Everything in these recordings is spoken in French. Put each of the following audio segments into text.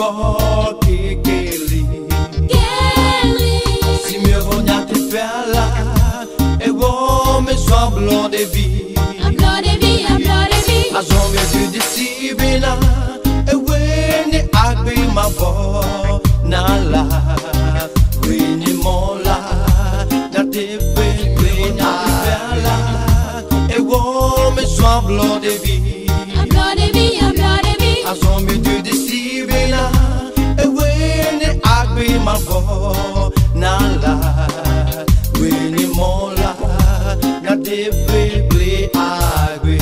encore Kelly. Si me rogna te faire là, et bon me semblant de vie. A zombie du disibina, et when it agbi ma bo na la, when it mola, na te pe na faire là, et bon me semblant de vie. A zombie du disibina, et when it agbi ma bo na la, when it mola, na te pe agbi.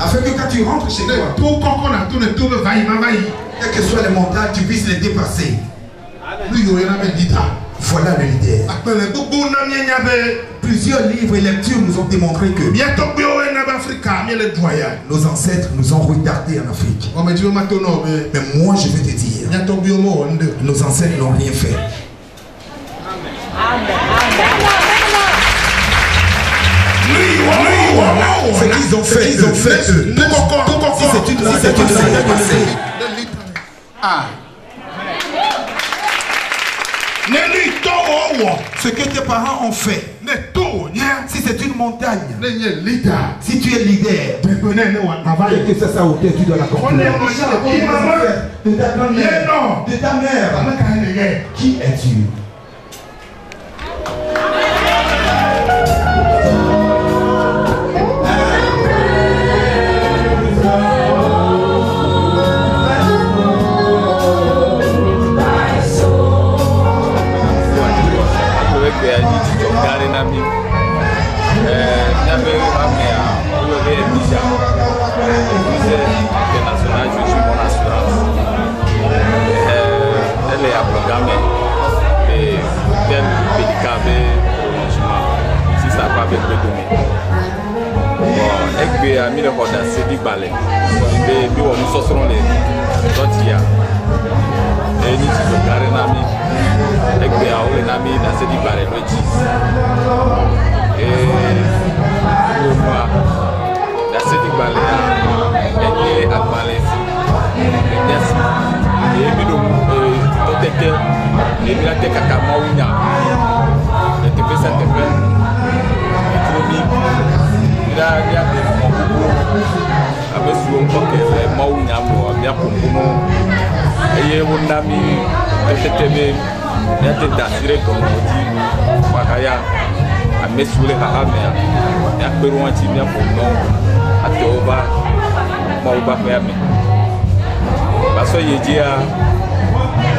Afin que quand tu rentres chez toi, quelles que soient les montagnes, tu puisses les dépasser. Voilà le leader. Plusieurs livres et lectures nous ont démontré que nos ancêtres nous ont retardés en Afrique. Mais moi je vais te dire, nos ancêtres n'ont rien fait. Ce qu'ils ont fait, eux. Si c'est une ce que tes parents ont fait. Si c'est une montagne. Si tu es leader. Que c'est ça hauteur, tu dois la comprendre. De ta grand-mère. De ta mère. Qui es-tu? Mi le roda sedi balé bi wo musosron le dotia e ni ti gare na mi egbe a o le na mi na sedi balé no chi o ma da sedi balé e agbale yes e mi do to tete e mi la te kaka ma unya e te pesa te pe e mi ya de abesu onkoke le mawunya mo abia pompono eye wonami tetebe ya te dasire ko moti makaya amesule hahame ya peru anti mi apono ate oba mo oba pe ami baso yejia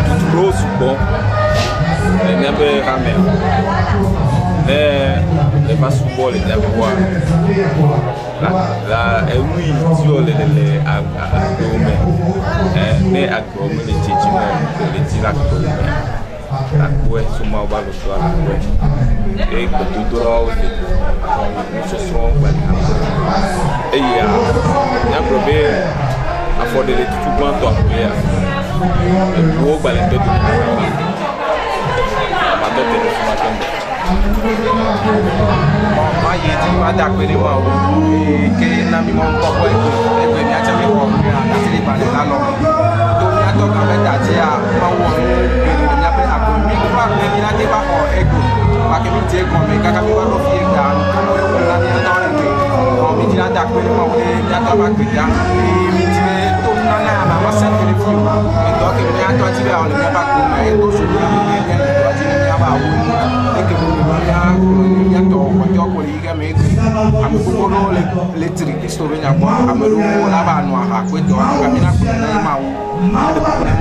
tuturo subo nebe hame le masubole de voir la oui sur le agome ne agome le chichimo le tirakto la kwe suma ba lo so la kwe e ko tutoro le so so ba e ya probe affordé le tout plan to appeler e wo ba le to ma to te ma to ma ye ti ma da pe ni wa o ke na mi mo ko ko e pe mi a te mi ko mi a ti ri ba le la lo to mi a to ka be da ti a ma wo mi ni a pe a ko mi ko ba pe mi na te ba ko e ko ma ke mi te ko mi ka ka mi wa lo fi e da ko mo e ko na ni a to ni ke o mi ti na da pe ni mo e mi a to ba pe da mi ti fio donc que me ato ti be on le ba ko me to so ni ni to ti ni aba wo e que me ba ya to ko jo ko li ga me am ko no le tri sto be nya ko am ro la ba no ha ko to ga mi na ko na ma wo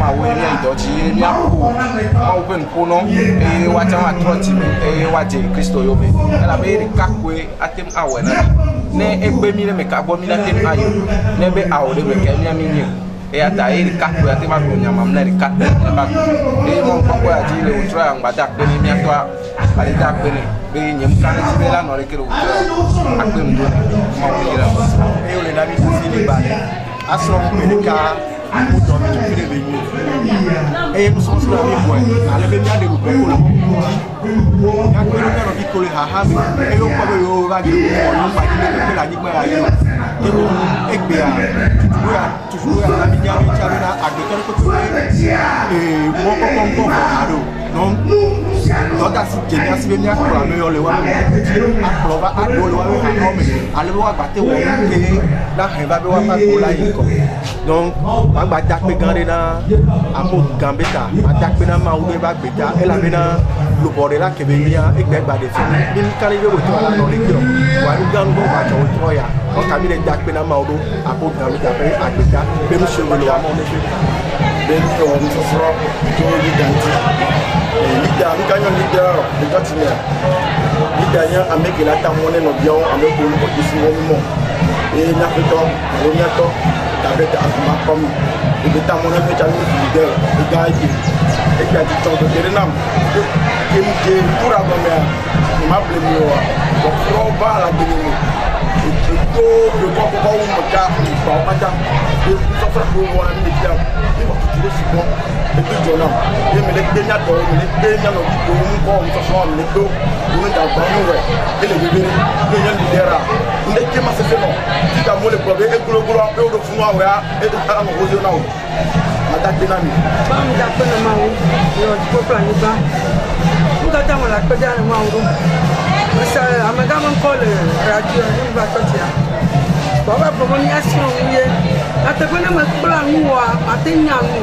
ma wo ni do ti ni a ko ma open ko no e wa ta wa to ti e wa je Kristo yo me la be ri ka ko atem awe na ne egbe mi le me ka bo mi na tem ayo ne be awo de me ke mi ami ni e ata e ri ka ko atem ago nya mam na ri ka e ba e mo ko ko ati le o tra ngba dak be ni mi ato ali dak be ni be nyem ka ni be la no le ke o tra akpe ndo ma wo ira e o le na mi si ni ba le aso ko me ka mo do mi tu le be ni e mo so so mi boy ale be nya de ko ko lo ya ko no no bi ko le ha ha mi e lo ko be yo ba di ko no pa di le la ni gba ya yo e gbe a toujours la mi nya mi cha na agbe ko to e mo ko ado non toda si jenya si be nya ko la no yo le wa aklo ba ado le wa me ha no me ale wa gba te wo ke la he ba be wa pa ko la yi ko donc ba gba dak pe gan de na amo gambeta adak pe na ma wo ba gbe ta e la be na lo bore la ke be nya e gbe gba de fi ni kan ye wo to la no le kiro wa ni gan go ba to to ya o ka mi le dak pe na ma wo apo gambeta pe agbeta be mi se wo lo wa mo le ben to wo so so to yi ganti leader mi kan yo leader de gatina leader ya ameke la ta mo ne no bio ameko ko ti si wo mo e na pe to wo nya to avec ma comme et de temps mon ami tu as leader le gars et qui a dit ton de renam qui me dit pour avoir mais m'a blé moi donc on va la donner et tout le corps pour où me gars pas pas ça et ça fait pour moi la vie bien et moi tu veux c'est bon et puis je n'ai et me les derniers temps me les derniers no qui on va on se soit me les dos on est dans le ouais et les bébés les leader ndé qui m'a fait non qui a molé pour et gros peu de fou moi et de faire un rosé là madame Benami ba mu da pe na ma wo yo ko plan ni ba mu ka ta mo la pe da ma wo ça amaga mon col radio ni ba to tia ba ba promotion ni a te pena ma plan ni wa atenya ni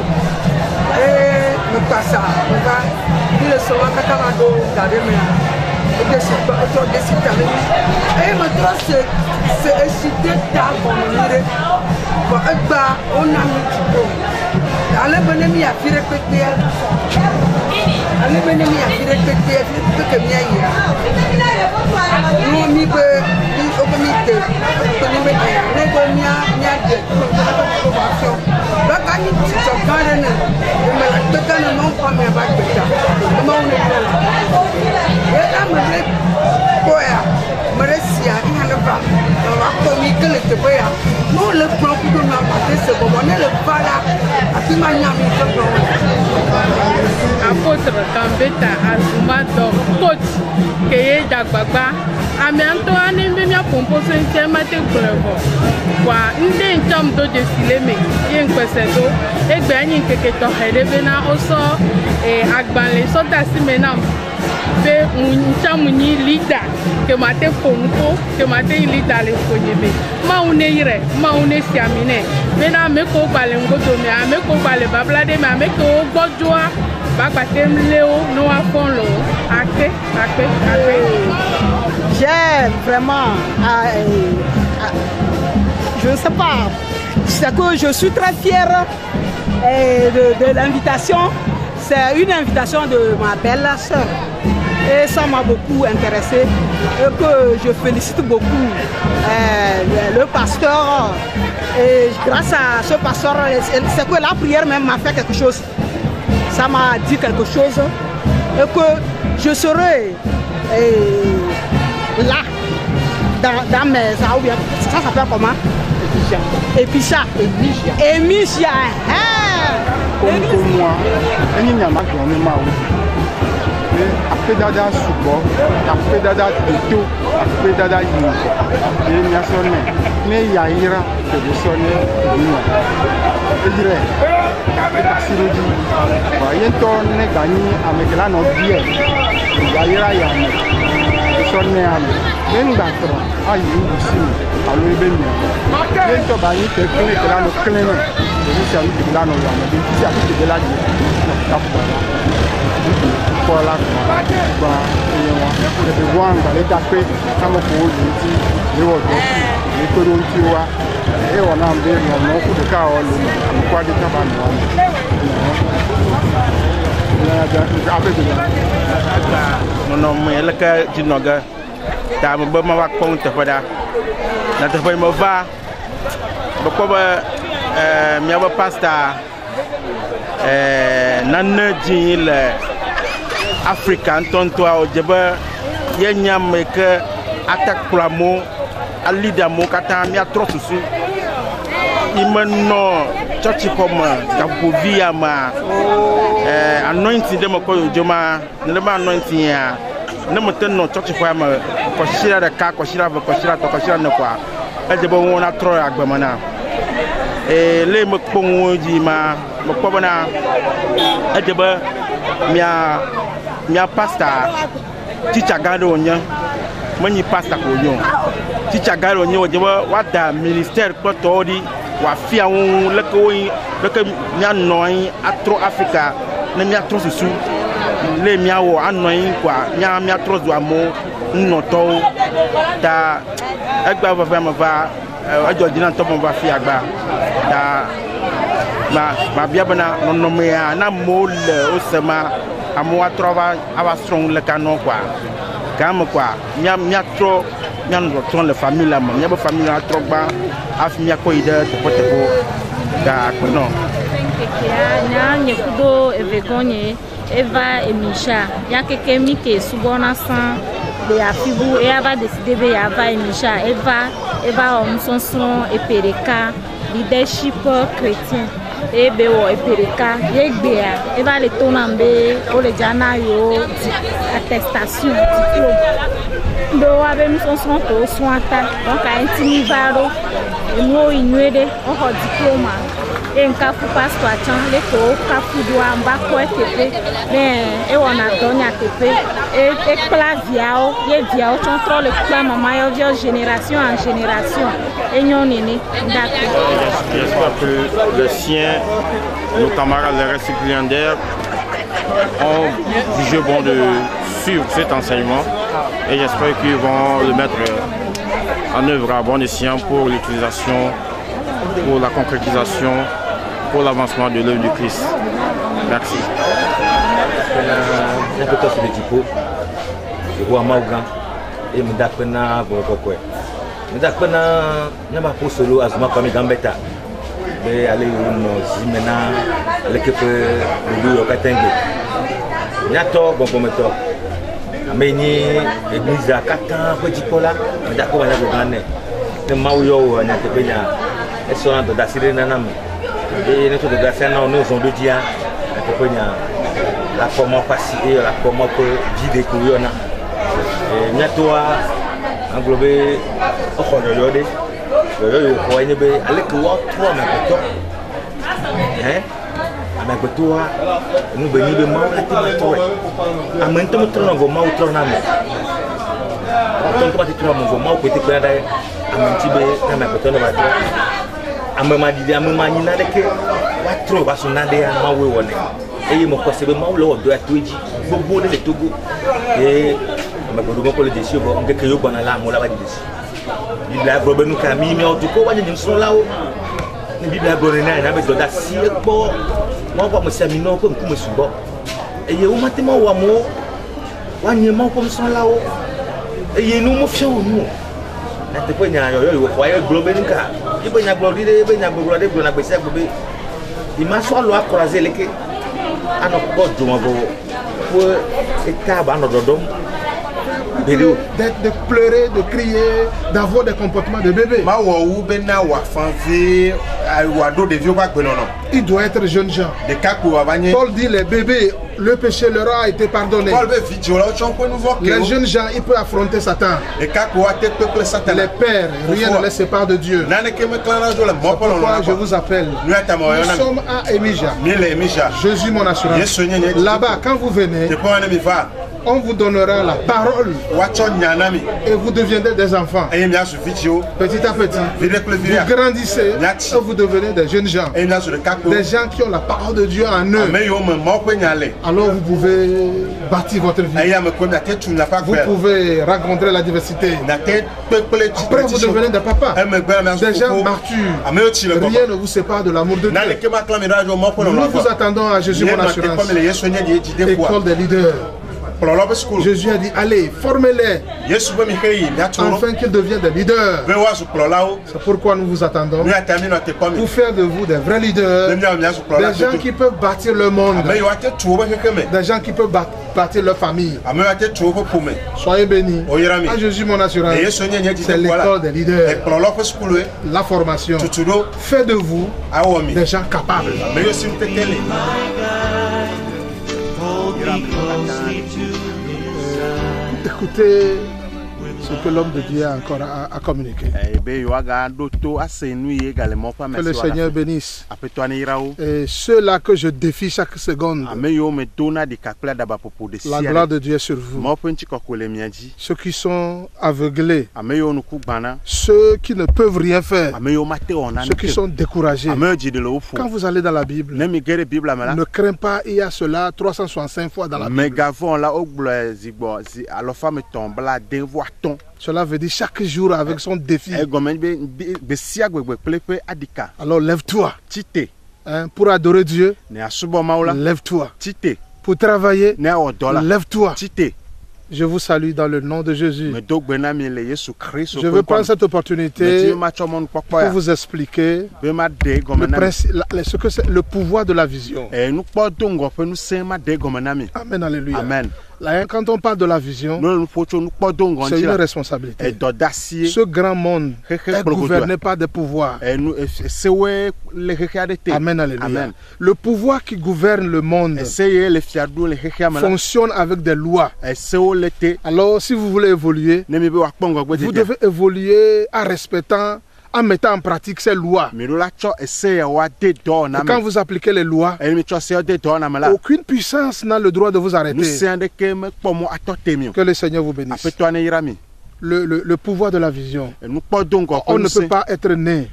me passa va il so wa ka ma do da de me et to de sita et ma trace c'est excité ta communauté pour egba on a mis tout ale benemi a fi respecté ale benemi a fi respecté que mi ayi no mi be ni o be mi te to ni be ne go mi a de ko ba so ba ka ni so gare ne me la to kana no ko me ba gbeta mo ne e da me le ko ya Malaysia ina le ba wa ko mi kele te ba ya no le pro ku do na ba te se bo ne le ba la ati ma nya mi to do apôtre Gambetta Azuma do coach ke ye dagbagba ami anto ani me mi apompo se nche ma te kurevo wa nde ncham do je sileme ye npese do egbe anyi keke to hedebe na oso agbanle so da si menam be unchamunyi leader ke mate fonko ke mate leader le fonyebe ma une ire ma une siamine be na me ko bale ngodo me ame ko bale bablade me ame ko gbojua bagbatem leo no afonlo ake. J'ai vraiment je ne sais pas, c'est que je suis très fière de l'invitation. C'est une invitation de ma belle sœur et ça m'a beaucoup intéressé et que je félicite beaucoup le pasteur et grâce à ce pasteur, c'est que la prière même m'a fait quelque chose, ça m'a dit quelque chose et que je serai là dans mes ou bien ça s'appelle comment? Episha. Emisha. Comme moi, il n'y a pas de mal. Après dada subo, après dada tuto, après dada yinko. Il y a sonné, mais il y a ira que de sonner. Je dirais, c'est le dit. Voyez ton gagné avec la note bien. Il y a ira yam. Sonné am. Même d'accord. Aïe, ici, à l'ouébénia. Bientôt, bah, il te connaît que là, le clément. si à nous de là, nous avons dit si à nous de là, nous pour la voir les cafés, comme on peut dire, les autres, les colons, et on a un peu de cas, on quoi des cabanes. Non, mais le cas du Noga, t'as un peu ma compte pour ça. N'a pas me va. Pourquoi mi aba pasta nan jil African tonto au jeba yenya meke attaque plamo alida mo kata mi atro susu imeno church comme kapovia ma anointing de mako joma ne ma anointing ya ne motenno church kwa ma ko shira de ka ko shira ne kwa e jeba wona tro agbamana les me pongoji ma pobana adeba mia pasta ticha gado nya mani pasta ko nyo ticha gado nya wajeba wada ministère potori wa fia won leko mia noi atro africa na mia tro susu le mia wo anoi kwa mia tro zo amo nnoto ta egba va ajodina to mo va fi agba da ma biabana no me na mol osema amwa trova ava strong le canon quoi gam quoi mia tro mia no ton le famille la mia ba famille la trogba af mia ko ide te poteko da kono na nyekudo evegonye eva emisha yakeke mike subona san de afibu e ava décider be ava emisha eva omsonson epereka leadership chrétien et bewo epereka yegbea eva le tonambe o le jana yo attestation diplôme do ave msonson to swata donc a intimivaro mo inuede o ho diplôme en kafu pastor chan le ko kafu do amba ko etepe ben e wona donya tepe e claviao ye diao chon tro le plan mama yo vio génération en génération et nyonini d'accord. J'espère que les siens, nos camarades les récipiendaires ont jugé bon de suivre cet enseignement et j'espère qu'ils vont le mettre en œuvre à bon escient pour l'utilisation, pour la concrétisation, pour l'avancement de l'œuvre du Christ. Merci. Un peu sur le typo, je vois Maougan et me d'apprendre beaucoup. Me d'apprendre, n'a pas pour solo azuma comme gambetta. Mais aller où Zimena, l'équipe de Katenge. Nyato bon comme toi. Ameni église à 4 ans petit pola, me d'accord na gane. Ne Maouyo na tepenya. Et sont dans la série nanam. Et notre grâce à nous ont dit à la comment passer la comment peut dire que on a bientôt englobé au fond de l'ordre le voyez bien avec quoi trois mais avec toi nous venons de mal à en même temps nous avons mal trop na mais donc pas trop mon mal peut être là à même petit peu na mais peut être amema didi amema nyina deke watro baso nade ya mawe wone eye mo kosebe mawe lo do atoji gbogbo le togo amagodo mo ko le desi bo ngeke yo bona la mo la ba desi bibla bro benu ka mi o duko wanye nim so lawo ni bibla bro na na be do da si ekpo mo ko mo semi no ko nkume subo eye wo matema wa mo wanye mo ko so lawo eye no mo fie wo no na te ponya yo yo ko ayo bro benu ka ibe nya glori de ibe nya gbogbo de na gbese agbobe di ma so lo akuraze leke ano ko duma bo pour etaba no dodom de pleurer, de crier, d'avoir des comportements de bébé. Il doit être jeune gens. Paul dit les bébés, le péché leur a été pardonné. Les jeunes gens, ils peuvent affronter Satan. Les pères, rien ne les sépare de Dieu. Pourquoi je vous appelle. Nous sommes à Emija. Jésus mon assurance. Là-bas, quand vous venez, On vous donnera la parole et vous deviendrez des enfants. Petit à petit, vous grandissez et vous devenez des jeunes gens. Des gens qui ont la parole de Dieu en eux. Alors vous pouvez bâtir votre vie. Vous pouvez rencontrer la diversité. Après vous devenez des papas. Des gens matures. Rien ne vous sépare de l'amour de Dieu. Nous vous attendons à Jésus mon assurance. École des leaders. Jésus a dit, allez, formez-les afin qu'ils deviennent des leaders. C'est pourquoi nous vous attendons pour faire de vous des vrais leaders, des gens qui peuvent bâtir le monde, des gens qui peuvent bâtir leur famille. Soyez bénis. À Jésus mon assurance, c'est l'école des leaders. La formation fait de vous des gens capables. Écoutez ce que l'homme de Dieu a encore à communiquer. Que le Seigneur bénisse. Et ceux-là que je défie chaque seconde, la gloire de Dieu est sur vous. Ceux qui sont aveuglés, ceux qui ne peuvent rien faire, ceux qui sont découragés. Quand vous allez dans la Bible, ne crains pas, il y a cela 365 fois dans la Bible. Cela veut dire chaque jour avec son défi. Alors lève-toi pour adorer Dieu. Lève-toi pour travailler. Lève-toi. Je vous salue dans le nom de Jésus. Je veux prendre cette opportunité pour vous expliquer ce que c'est le pouvoir de la vision. Amen, alléluia. Amen. Là, quand on parle de la vision, c'est une responsabilité. Ce grand monde est gouverné par des pouvoirs. Amen, alléluia. Amen. Le pouvoir qui gouverne le monde fonctionne avec des lois. Alors, si vous voulez évoluer, vous devez évoluer en respectant, en mettant en pratique ces lois. Et quand vous appliquez les lois, aucune puissance n'a le droit de vous arrêter. Que le Seigneur vous bénisse. Le pouvoir de la vision. On ne peut pas être né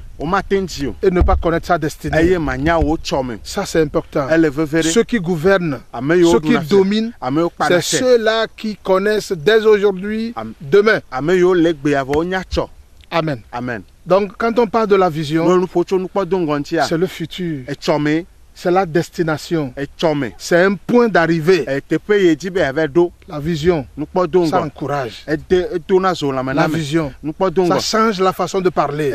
et ne pas connaître sa destinée. Ça c'est important. Ceux qui gouvernent, ceux qui dominent, c'est ceux-là qui connaissent dès aujourd'hui, demain. Amen. Amen. Donc quand on parle de la vision, c'est le futur. C'est la destination. C'est un point d'arrivée. La vision, ça encourage. La vision, ça change la façon de parler.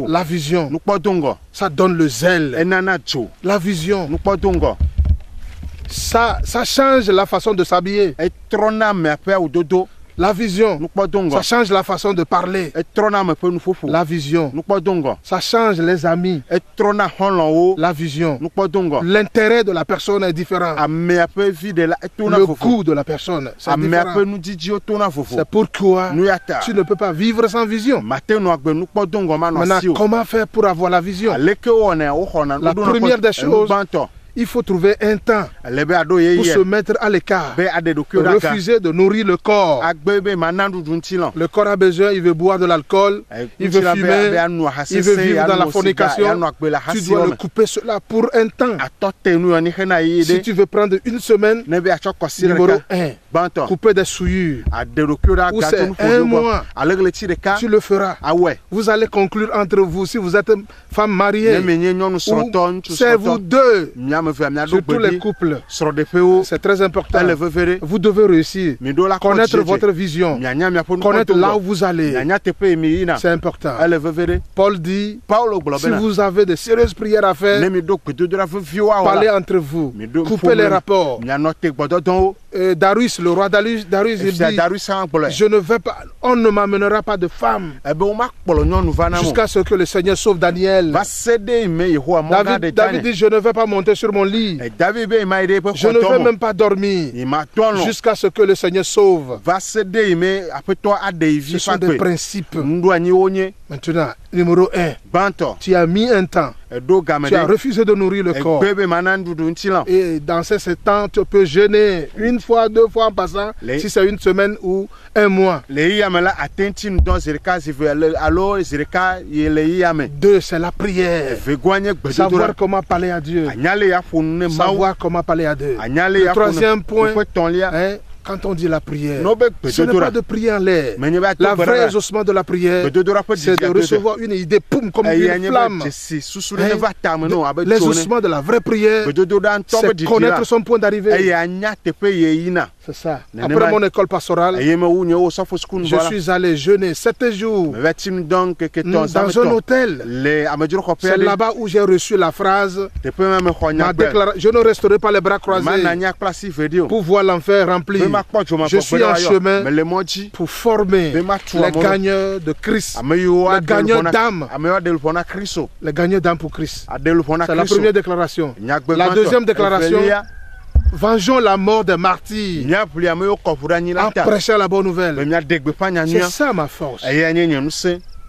La vision, ça donne le zèle. La vision, ça change la façon de s'habiller. La vision, ça change la façon de parler. La vision, ça change les amis. La vision, l'intérêt de la personne est différent. Le goût de la personne, c'est différent. C'est pourquoi tu ne peux pas vivre sans vision. Maintenant, comment faire pour avoir la vision? La première des choses, il faut trouver un temps pour se mettre à l'écart, refuser de nourrir le corps. Le corps a besoin, il veut boire de l'alcool, il veut fumer, il veut vivre dans la fornication. Tu dois le couper cela pour un temps. Si tu veux prendre une semaine, numéro 1, couper des souillures, ou c'est un mois, tu le feras. Vous allez conclure entre vous, si vous êtes femme mariée, ou c'est vous deux. Surtout les couples, c'est très important. Vous devez réussir, connaître votre vision, connaître là où vous allez. C'est important. Paul dit, si vous avez de sérieuses prières à faire, parlez entre vous, coupez les rapports. Darius, le roi Darius, il dit, je ne vais pas, on ne m'amènera pas de femme jusqu'à ce que le Seigneur sauve Daniel. David dit, je ne vais pas monter sur mon lit, je ne vais même pas dormir jusqu'à ce que le Seigneur sauve. Ce sont des principes. Maintenant, Numéro 1. Tu as mis un temps. Tu as refusé de nourrir le corps. Et dans ces temps, tu peux jeûner 1 fois, 2 fois en passant, si c'est 1 semaine ou 1 mois. 2, c'est la prière. Savoir comment parler à Dieu. Savoir comment parler à Dieu. Le 3e point, quand on dit la prière, ce n'est pas de prier en l'air. La vraie exaucement de la prière, c'est de recevoir une idée, poum, comme une flamme. L'exaucement de la vraie prière, c'est connaître son point d'arrivée. C'est ça. Après mon école pastorale, je suis allé jeûner 7 jours dans un hôtel. C'est là-bas où j'ai reçu la phrase, je ne resterai pas les bras croisés pour voir l'enfer rempli. Je suis en chemin pour former les gagneurs de Christ, les gagneurs d'âme. Les gagneurs d'âme pour Christ. C'est la première déclaration. La deuxième déclaration, vengeons la mort des martyrs en prêchant la bonne nouvelle. C'est ça ma force.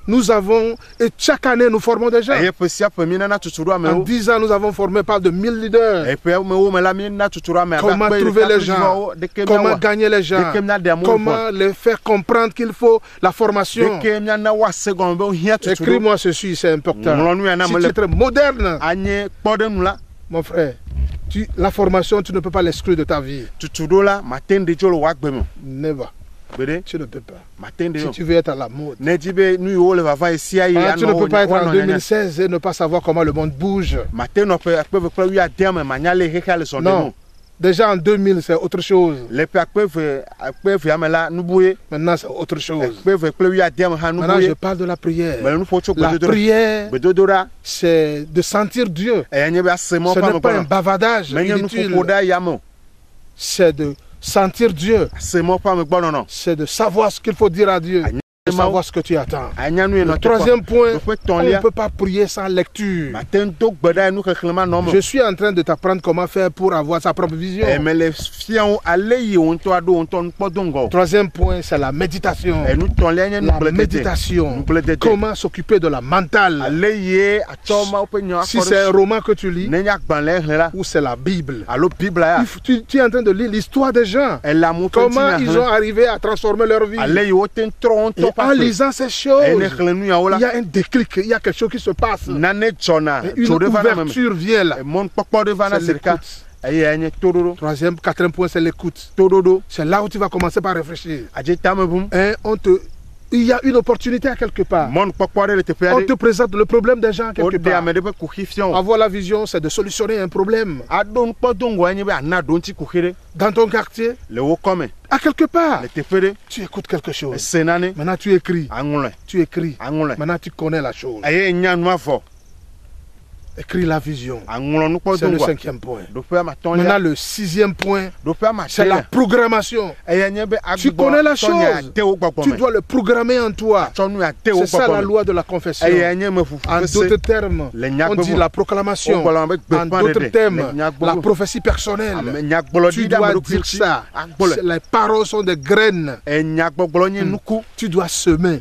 Nous avons, et chaque année nous formons des gens. En 10 ans, nous avons formé pas de 1000 leaders. Comment trouver les gens, comment gagner les gens, comment les faire comprendre qu'il faut la formation. Écris-moi ceci, c'est important. Si tu es très moderne, mon frère, la formation, tu ne peux pas l'exclure de ta vie. Never. Tu ne peux pas. Si tu veux être à la mode. Tu ne peux pas être en 2016 et ne pas savoir comment le monde bouge. Non. Déjà en 2000, c'est autre chose. Maintenant, c'est autre chose. Maintenant, je parle de la prière. La prière, c'est de sentir Dieu. Ce n'est pas un bavardage inutile. C'est de sentir Dieu. C'est de savoir ce qu'il faut dire à Dieu. De savoir ce que tu attends. Le 3e point, on ne peut pas prier sans lecture. Je suis en train de t'apprendre comment faire pour avoir sa propre vision. 3e point, c'est la méditation. La méditation. Comment s'occuper de la mentale. Si c'est un roman que tu lis, ou c'est la Bible, tu es en train de lire l'histoire des gens. Comment ils ont arrivé à transformer leur vie. Et en lisant ces choses, il y a un déclic, il y a quelque chose qui se passe. Et une ouverture vient là. C'est l'écoute. 3e, 4e point, c'est l'écoute. C'est là où tu vas commencer par réfléchir. Il y a une opportunité à quelque part. On te présente le problème des gens quelque part. Avoir la vision, c'est de solutionner un problème. Dans ton quartier, à quelque part, tu écoutes quelque chose. Maintenant tu écris. Tu écris. Maintenant tu connais la chose. Écris la vision. C'est le 5e point. Maintenant le 6e point, c'est la programmation. Tu connais la chose. Tu dois le programmer en toi. C'est ça la loi de la confession. En d'autres termes, on dit la proclamation. En d'autres termes, la prophétie personnelle. Tu dois dire ça. Les paroles sont des graines. Tu dois semer.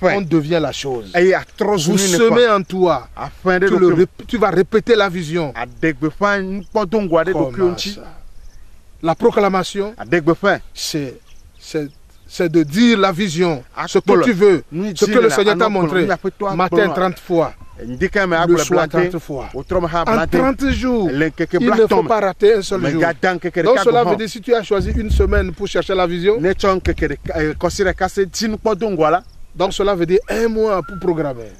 On devient la chose. Vous semez en toi. Tu vas répéter la vision. La proclamation, c'est de dire la vision, ce que tu veux, ce que le Seigneur t'a montré. Matin 30 fois, le soir 30 fois. En 30 jours, il ne faut pas rater un seul jour. Donc cela veut dire si tu as choisi une semaine pour chercher la vision, donc cela veut dire 1 mois pour programmer.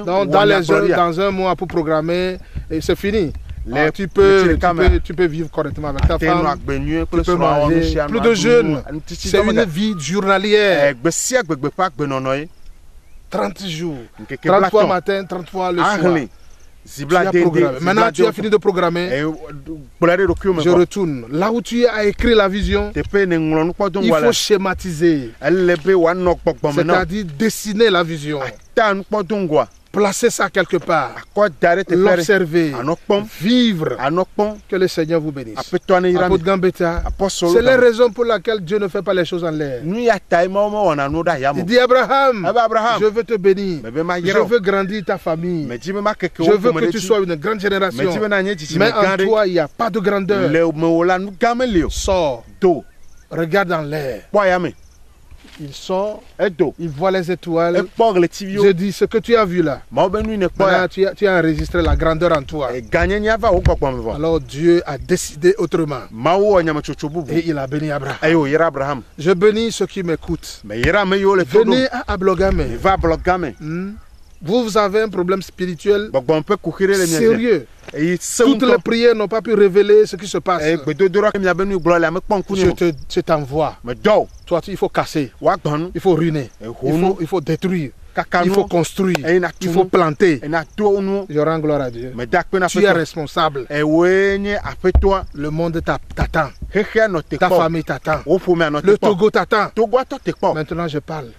Donc, dans un mois pour programmer, et c'est fini. Tu peux vivre correctement avec ta femme. Tu peux manger. Plus de jeûne. C'est une vie journalière. 30 jours. 30 fois matin, 30 fois le soir. Maintenant, tu as fini de programmer. Je retourne. Là où tu as écrit la vision, il faut schématiser. C'est-à-dire dessiner la vision. Placer ça quelque part. L'observer. Vivre. Que le Seigneur vous bénisse. Apôtre Gambetta, c'est la raison pour laquelle Dieu ne fait pas les choses en l'air. Il dit Abraham, je veux te bénir. Je veux grandir ta famille. Je veux que tu sois une grande génération. Mais en toi, il n'y a pas de grandeur. Sors. Regarde en l'air. Il sort, il voit les étoiles. Je dis, ce que tu as vu là, tu as enregistré la grandeur en toi. Alors Dieu a décidé autrement. Et il a béni Abraham. Je bénis ceux qui m'écoutent. Venez à Ablogame. Vous avez un problème spirituel sérieux. Toutes les prières n'ont pas pu révéler ce qui se passe. Je t'envoie. Toi, il faut casser. Il faut ruiner. Il faut détruire. Il faut construire. Il faut planter. Je rends gloire à Dieu. Tu es responsable. Le monde t'attend. Ta famille t'attend. Le Togo t'attend. Maintenant, je parle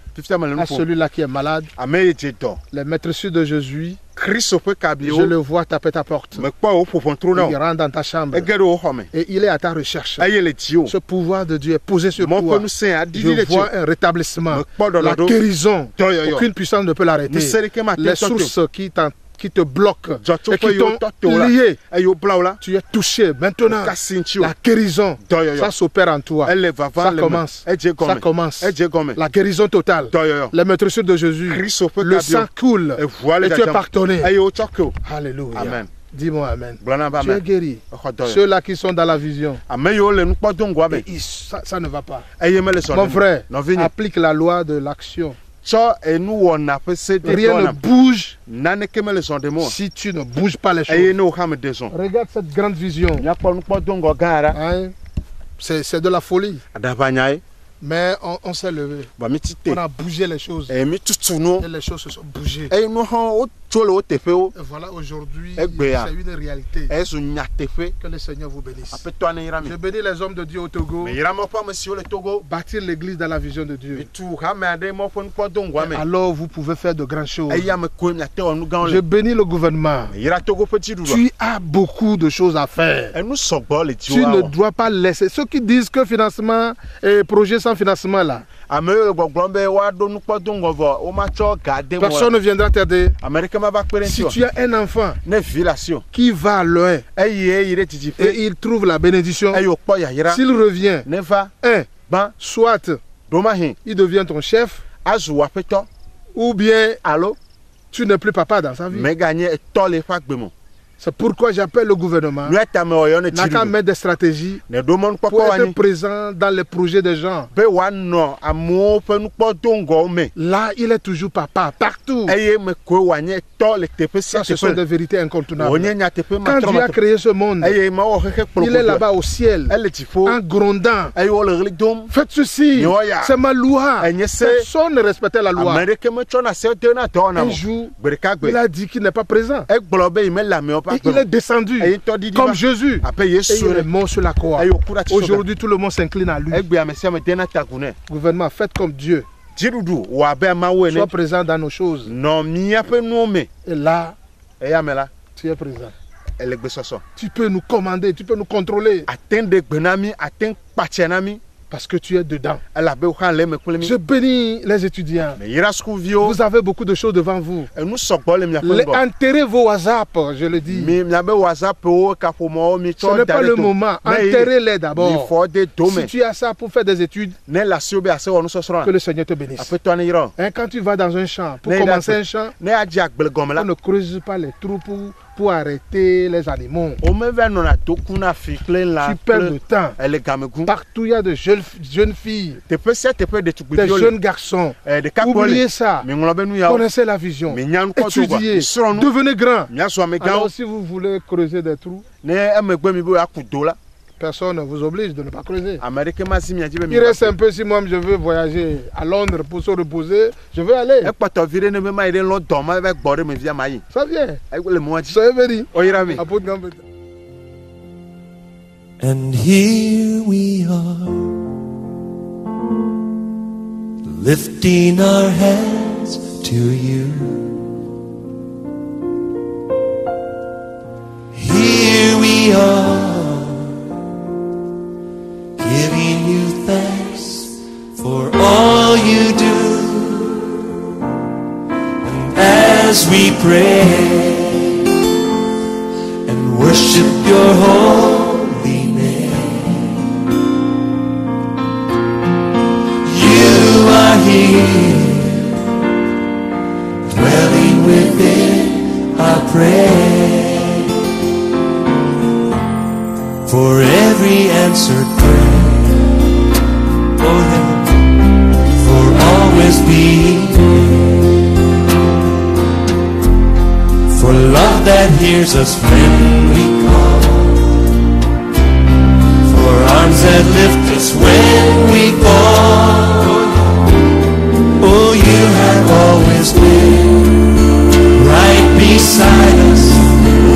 à celui-là qui est malade. Les maîtres sûrs de Jésus. Je le vois taper ta porte. Il rentre dans ta chambre. Et il est à ta recherche. Ce pouvoir de Dieu est posé sur toi. Je vois un rétablissement. La guérison. Aucune puissance ne peut l'arrêter. Les sources qui te bloquent et qui t'ont lié, tu es touché. Maintenant, la guérison, ça s'opère en toi. Ça commence. Ça commence. La guérison totale. Les maîtres sûrs de Jésus. Le sang coule et tu es pardonné. Alléluia. Amen. Dis-moi Amen. Tu es guéri. Ceux-là qui sont dans la vision, ça ne va pas. Mon frère, applique la loi de l'action. Rien ne bouge si tu ne bouges pas les choses. Regarde cette grande vision. C'est de la folie. Mais on s'est levé. On a bougé les choses. Et les choses se sont bougées. Et voilà, aujourd'hui, c'est une réalité. Que le Seigneur vous bénisse. Je bénis les hommes de Dieu au Togo. Bâtir l'église dans la vision de Dieu. Et alors vous pouvez faire de grandes choses. Je bénis le gouvernement. Tu as beaucoup de choses à faire. Tu ne dois pas laisser. Ceux qui disent que financement et projet sans financement là, personne ne viendra t'aider. Si tu as un enfant qui va loin et il trouve la bénédiction, s'il revient, soit il devient ton chef, ou bien tu n'es plus papa dans sa vie. C'est pourquoi j'appelle le gouvernement n'a qu'à mettre des stratégies pour être présent dans les projets des gens. Là, il est toujours papa, partout. Ça, ce sont des vérités incontournables. Quand Dieu a créé ce monde, il est là-bas au ciel, en grondant. Faites ceci, c'est ma loi. Personne ne respectait la loi. Un jour, il a dit qu'il n'est pas présent. Et il est descendu comme Jésus. Et il est mort sur la croix. Aujourd'hui, tout le monde s'incline à lui. Gouvernement, faites comme Dieu. Sois présent dans nos choses. Et là, tu es présent. Tu peux nous commander, tu peux nous contrôler. Parce que tu es dedans. Je bénis les étudiants. Vous avez beaucoup de choses devant vous. Enterrez vos WhatsApp, je le dis. Ce n'est pas le moment. Enterrez-les d'abord. Si tu as ça pour faire des études, que le Seigneur te bénisse. Quand tu vas dans un champ, pour commencer un champ, on ne creuse pas les trous pour arrêter les animaux. Tu perds le temps. Partout il y a de jeunes filles, des jeunes garçons. Oubliez ça. Connaissez la vision. Étudiez. Devenez grand. Alors si vous voulez creuser des trous, personne ne vous oblige de ne pas creuser. Il reste un peu, si moi je veux voyager à Londres pour se reposer, je vais aller. Ça vient. Soyez bénis. And here we are, lifting our hands to you. we are giving you thanks for all you do. And as we pray and worship your holy name, you are here, dwelling within our prayer. For every answered prayer, oh yeah, for always being there, for love that hears us when we call, for arms that lift us when we fall. Oh, you have always been right beside us,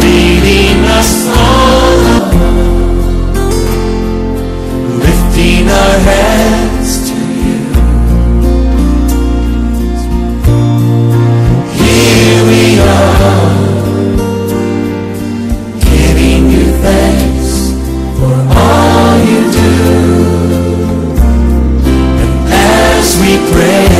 leading us all along, lifting our hands to you. Here we are, giving you thanks for all you do. And as we pray